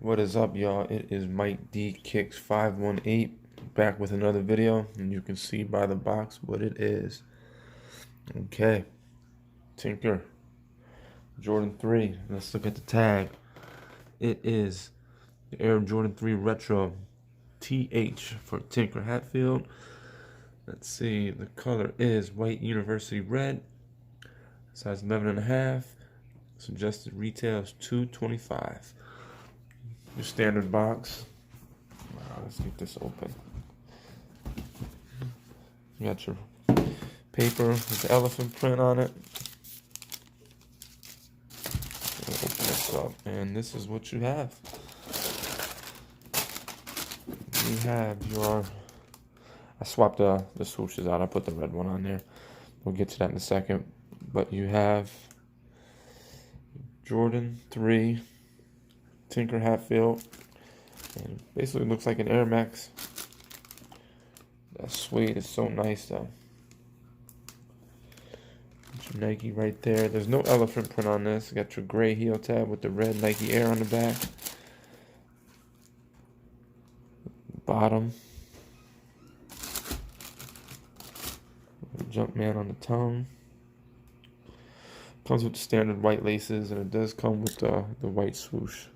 What is up, y'all? It is Mike D Kicks 518 back with another video, and you can see by the box what it is. Okay, Tinker Jordan 3. Let's look at the tag. It is the Air Jordan 3 Retro TH for Tinker Hatfield. Let's see, the color is white university red, size 11.5. Suggested retail is $225. Your standard box. Let's get this open. You got your paper with the elephant print on it. We'll open this up, and this is what you have. You have your. I swapped the swooshes out. I put the red one on there. We'll get to that in a second. But you have Jordan 3 Tinker Hatfield, and it basically looks like an Air Max. That suede is so nice though. Got your Nike right there. There's no elephant print on this. You got your gray heel tab with the red Nike Air on the back. Bottom. Jumpman on the tongue. Comes with the standard white laces, and it does come with the white swoosh.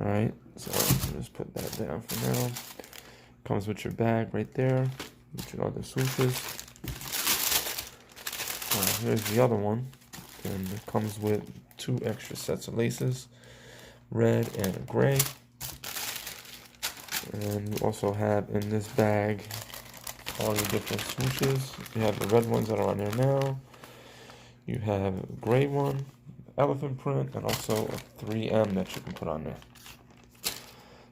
Alright, so just put that down for now. Comes with your bag right there, with your other swooshes. Here's the other one, and it comes with 2 extra sets of laces, red and a gray. And you also have in this bag all the different swooshes. You have the red ones that are on there now. You have a gray one, elephant print, and also a 3M that you can put on there.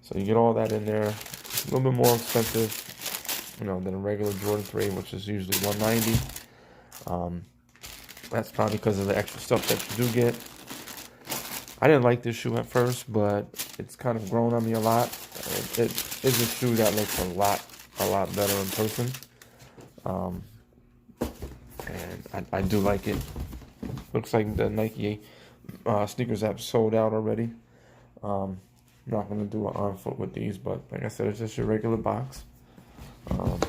So you get all that in there. It's a little bit more expensive, than a regular Jordan 3, which is usually $190. That's probably because of the extra stuff that you do get. I didn't like this shoe at first, but it's kind of grown on me a lot. It is a shoe that looks a lot better in person. And I do like it. Looks like the Nike sneakers app sold out already. I'm not going to do an on foot with these, but like I said, it's just your regular box. I'll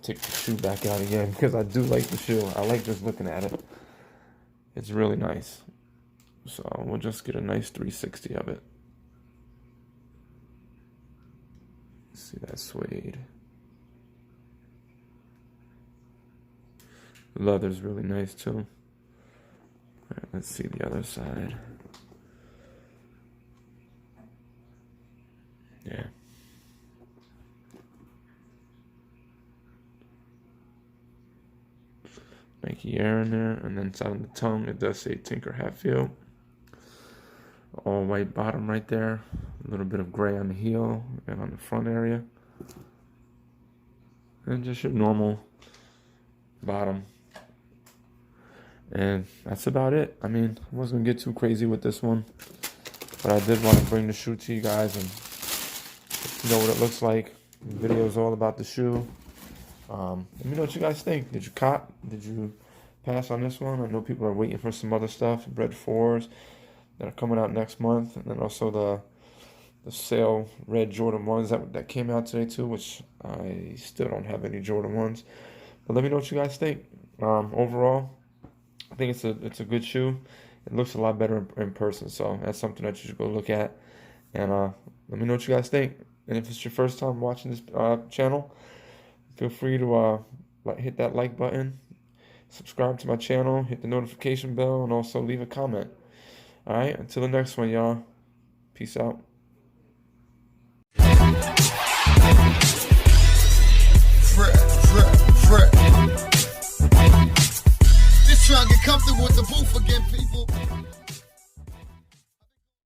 take the shoe back out again because I do like the shoe. I like just looking at it. It's really nice. So we'll just get a nice 360 of it. See that suede. The leather's really nice too. All right, let's see the other side. Yeah. Nike Air in there, and then inside on the tongue it does say Tinker Hatfield. All white bottom right there. A little bit of gray on the heel and on the front area. And just your normal bottom. And that's about it. I mean, I wasn't going to get too crazy with this one, but I did want to bring the shoe to you guys and know what it looks like. The video is all about the shoe. Let me know what you guys think. Did you cop? Did you pass on this one? I know people are waiting for some other stuff, Red 4s that are coming out next month, and then also the sale red Jordan 1s that came out today too, which I still don't have any Jordan 1s. But let me know what you guys think. Overall, I think it's a good shoe. It looks a lot better in person, so that's something that you should go look at. And let me know what you guys think. And if it's your first time watching this channel, feel free to hit that like button, subscribe to my channel, hit the notification bell, and also leave a comment. All right, until the next one, y'all. Peace out.